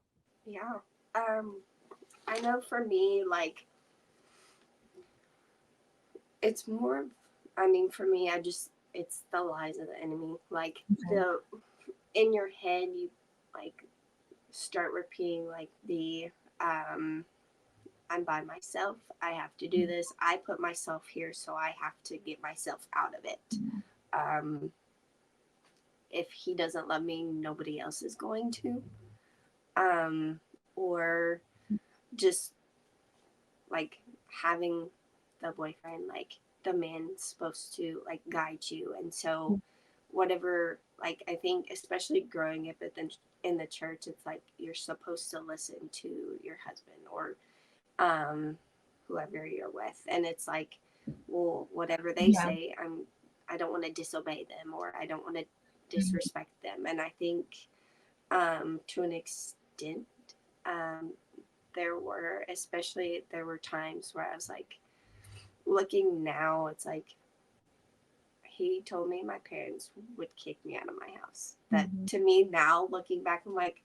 Yeah. I know for me, like, it's more, I mean, for me, it's the lies of the enemy. Like, in your head, you, like, start repeating, like, I'm by myself. I have to do this. I put myself here, so I have to get myself out of it. If he doesn't love me, nobody else is going to. Or just like having the boyfriend, like the man's supposed to like guide you. And so whatever, like I think especially growing up in the church, it's like you're supposed to listen to your husband or whoever you're with. And it's like, well, whatever they say, I don't want to disobey them or I don't want to disrespect them. And I think to an extent, there were times where I was like, looking now, it's like he told me my parents would kick me out of my house. That to me now, looking back, I'm like,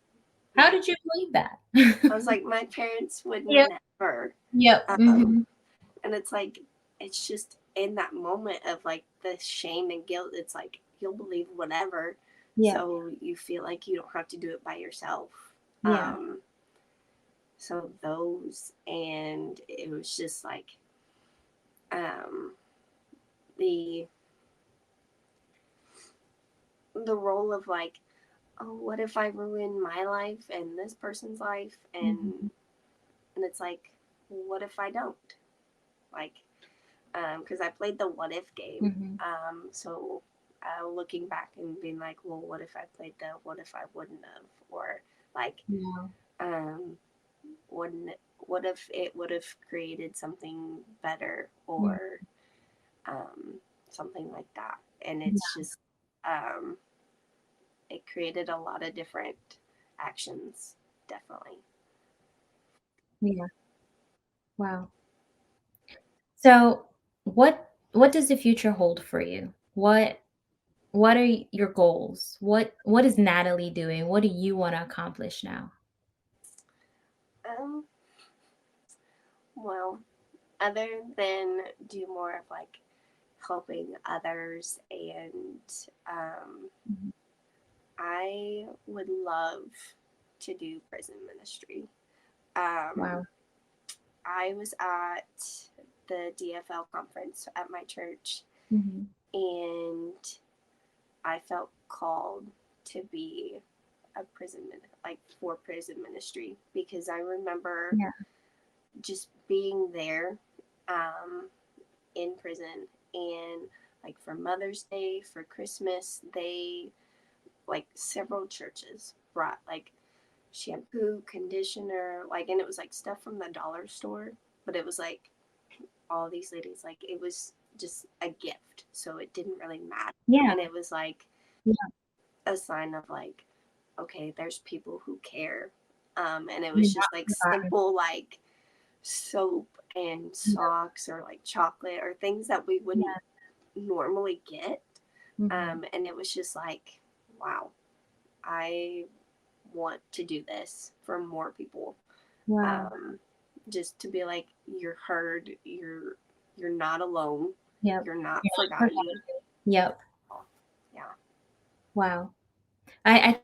how did you believe that? I was like, my parents would never. And it's like, it's just in that moment of like the shame and guilt. It's like you'll believe whatever, so you feel like you don't have to do it by yourself. So those, and it was just like the role of like, oh, what if I ruin my life and this person's life, and it's like, what if I don't? Like, because I played the what if game, so looking back and being like, well, what if I played the what if I wouldn't have, or like, what if it would have created something better, or something like that. And it's just it created a lot of different actions, definitely. Wow. So what does the future hold for you? What are your goals? What is Natalie doing? What do you want to accomplish now? Well, other than do more of like helping others, and I would love to do prison ministry. Wow. I was at the DFL conference at my church, and I felt called to be a prison, like for prison ministry, because I remember just being there in prison, and like for Mother's Day, for Christmas, they like several churches brought like shampoo, conditioner, like, and it was like stuff from the dollar store, but it was like all these ladies, like it was just a gift, so it didn't really matter. And it was like a sign of like, okay, there's people who care. And it was just like simple, like soap and socks or like chocolate or things that we wouldn't normally get. And it was just like, wow, I want to do this for more people. Just to be like, you're heard, you're not alone, you're not forgotten. Yeah. Wow. I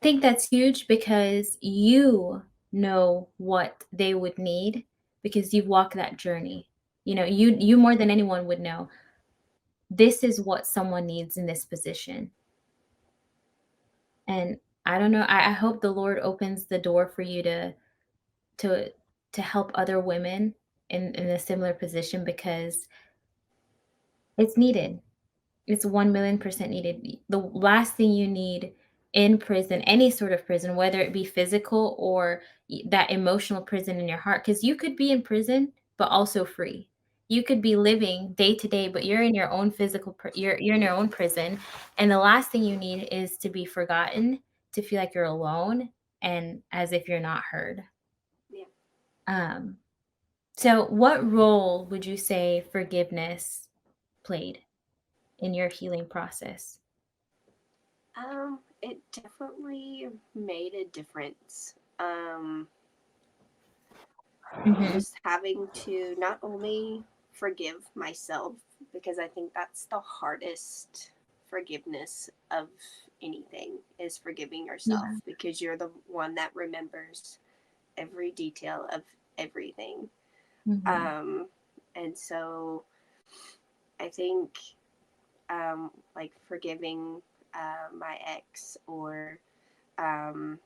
think that's huge because you know what they would need because you've walked that journey. You know, you more than anyone would know this is what someone needs in this position. And I don't know, I hope the Lord opens the door for you to help other women in a similar position because it's needed. It's 1,000,000% needed. The last thing you need in prison, any sort of prison, whether it be physical or that emotional prison in your heart, because you could be in prison, but also free. You could be living day to day, but you're in your own physical, you're in your own prison. And the last thing you need is to be forgotten, to feel like you're alone and as if you're not heard. So what role would you say forgiveness played in your healing process? It definitely made a difference. Just having to not only forgive myself, because I think that's the hardest forgiveness of anything, is forgiving yourself, because you're the one that remembers every detail of everything. And so I think like forgiving my ex, or and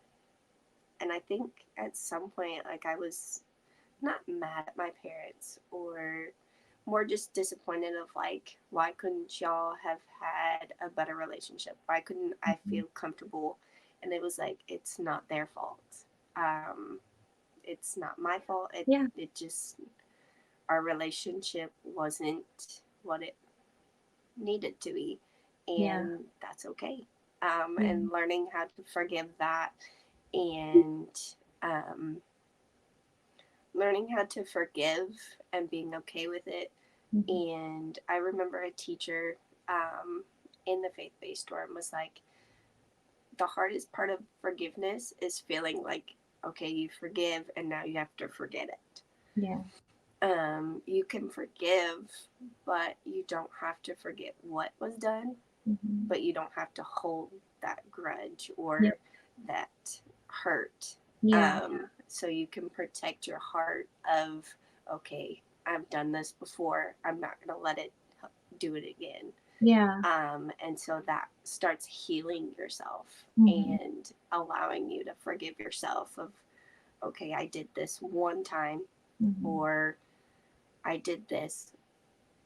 I think at some point, like, I was not mad at my parents, or more just disappointed of like, why couldn't y'all have had a better relationship? Why couldn't I feel comfortable? And it was like, it's not their fault. It's not my fault. It just, our relationship wasn't what it needed to be, and that's okay. And learning how to forgive that, and learning how to forgive and being okay with it. And I remember a teacher in the Faithbased dorm was like, the hardest part of forgiveness is feeling like, okay, you forgive and now you have to forget it. You can forgive, but you don't have to forget what was done, but you don't have to hold that grudge or that hurt. So you can protect your heart of, okay, I've done this before, I'm not going to let it do it again. And so that starts healing yourself and allowing you to forgive yourself of, okay, I did this one time, or I did this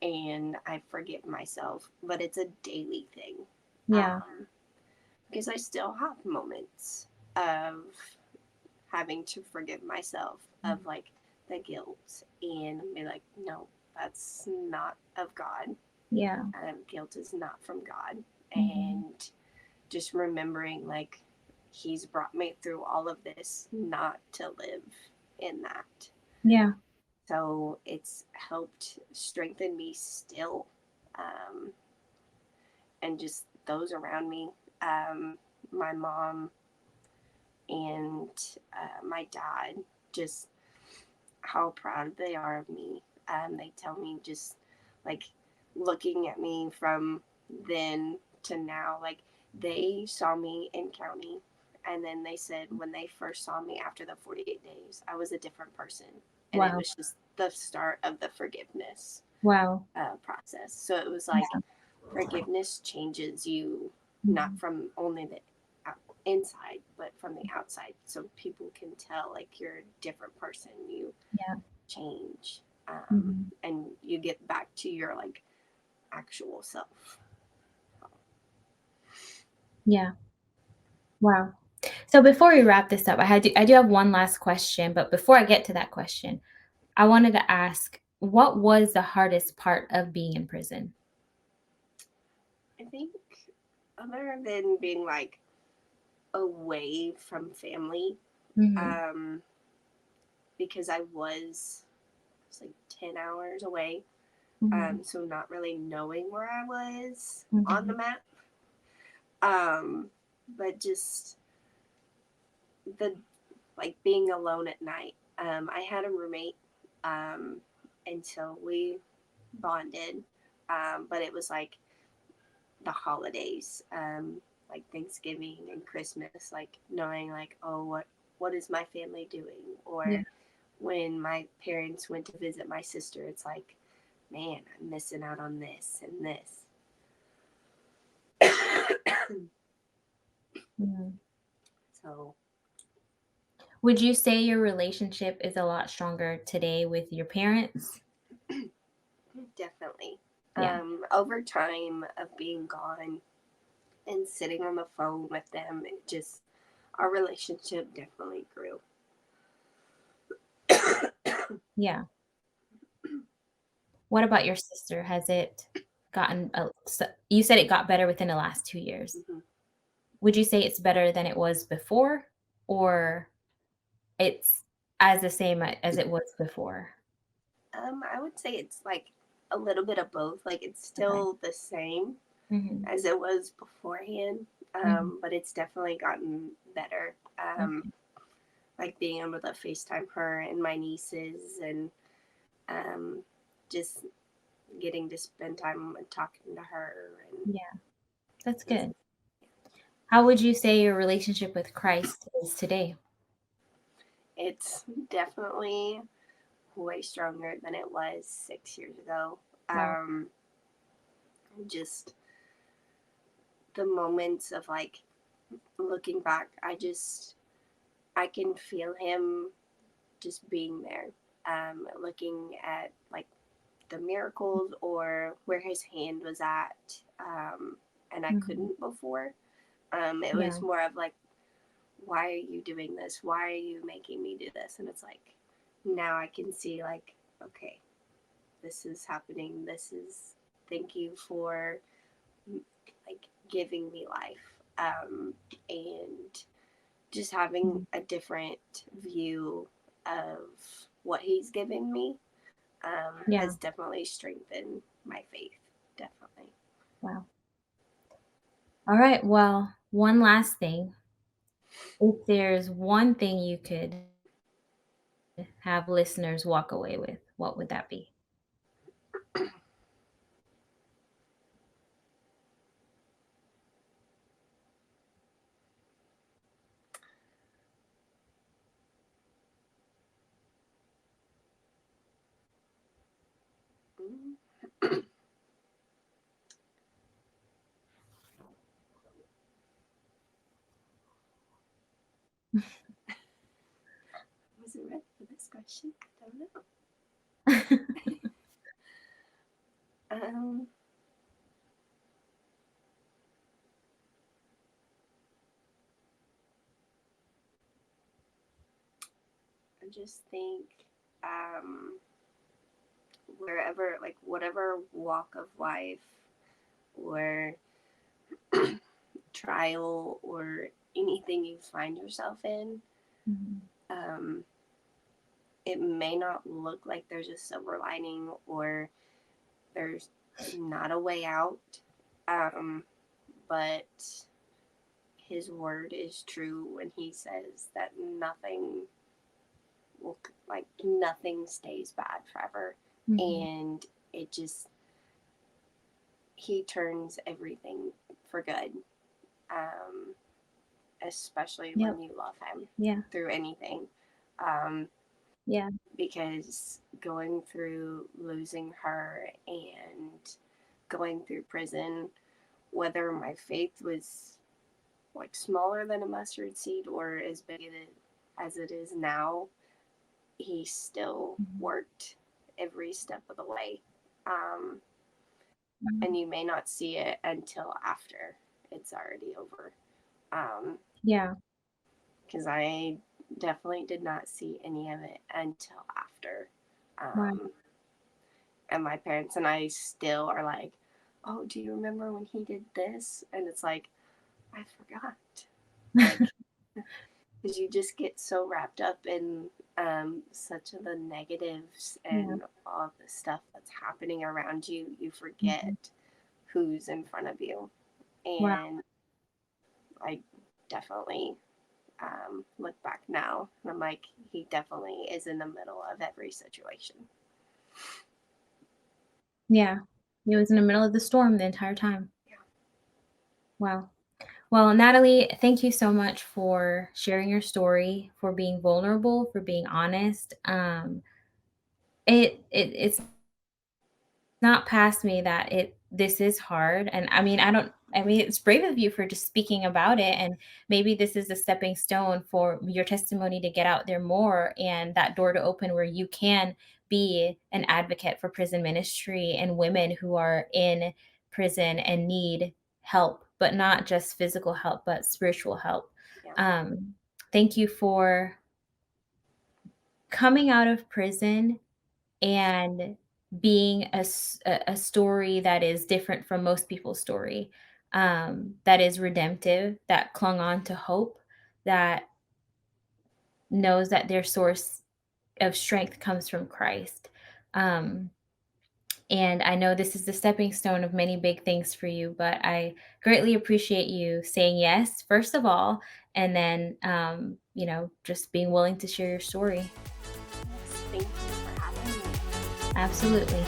and I forgive myself, but it's a daily thing. Because I still have moments of having to forgive myself of like the guilt, and be like, no, that's not of God. Guilt is not from God. And just remembering like, he's brought me through all of this not to live in that. So it's helped strengthen me still. And just those around me, my mom and my dad, just how proud they are of me. They tell me, just like looking at me from then to now, like they saw me in county, and then they said when they first saw me after the 48 days, I was a different person. And it was just the start of the forgiveness process. So it was like, forgiveness changes you, not from only the inside, but from the outside, so people can tell like you're a different person. You change, and you get back to your like actual self. Yeah. Wow. So before we wrap this up, I do have one last question, but before I get to that question, I wanted to ask, what was the hardest part of being in prison? I think, other than being like away from family, because I was like 10 hours away, so not really knowing where I was on the map, but just the like being alone at night. I had a roommate until we bonded, but it was like the holidays, like Thanksgiving and Christmas, like knowing like, oh, what is my family doing? Or when my parents went to visit my sister, it's like, man, I'm missing out on this and this. So, would you say your relationship is a lot stronger today with your parents? Definitely. Over time of being gone and sitting on the phone with them, it just, our relationship definitely grew. Yeah. What about your sister? Has it gotten, you said it got better within the last 2 years. Would you say it's better than it was before, or it's as the same as it was before? I would say it's like a little bit of both. Like it's still the same as it was beforehand, but it's definitely gotten better. Like being able to FaceTime her and my nieces, and just getting to spend time and talking to her. And That's good. How would you say your relationship with Christ is today? It's definitely way stronger than it was 6 years ago. Just the moments of like looking back, I can feel him just being there, looking at like the miracles or where his hand was at, and I couldn't before. It was more of like, why are you doing this? Why are you making me do this? And it's like, now I can see like, okay, this is happening. Thank you for like giving me life, and just having a different view of what he's given me, has definitely strengthened my faith. Definitely. Wow. All right. Well, one last thing. If there's one thing you could have listeners walk away with, what would that be? Wasn't ready for this question. I don't know. I just think, wherever, like whatever walk of life or trial or anything you find yourself in, it may not look like there's a silver lining or there's not a way out, but his word is true when he says that nothing stays bad forever. And it just, he turns everything for good, especially when you love him through anything. Because going through losing her and going through prison, whether my faith was like smaller than a mustard seed or as big as it is now, he still worked every step of the way. And you may not see it until after it's already over. Yeah. Because I definitely did not see any of it until after. And my parents and I still are like, oh, do you remember when he did this? And it's like, I forgot. Like, because you just get so wrapped up in such of the negatives and all of the stuff that's happening around you, you forget who's in front of you. And I definitely look back now and I'm like, he definitely is in the middle of every situation. Yeah. He was in the middle of the storm the entire time. Yeah. Wow. Well, Natalie, thank you so much for sharing your story, for being vulnerable, for being honest. It's not past me that this is hard. And I mean, it's brave of you for just speaking about it. And maybe this is a stepping stone for your testimony to get out there more and that door to open where you can be an advocate for prison ministry and women who are in prison and need help, but not just physical help, but spiritual help. Yeah. Thank you for coming out of prison and being a story that is different from most people's story, that is redemptive, that clung on to hope, that knows that their source of strength comes from Christ. And I know this is the stepping stone of many big things for you, but I greatly appreciate you saying yes, first of all, and then, just being willing to share your story. Yes, thank you for having me. Absolutely.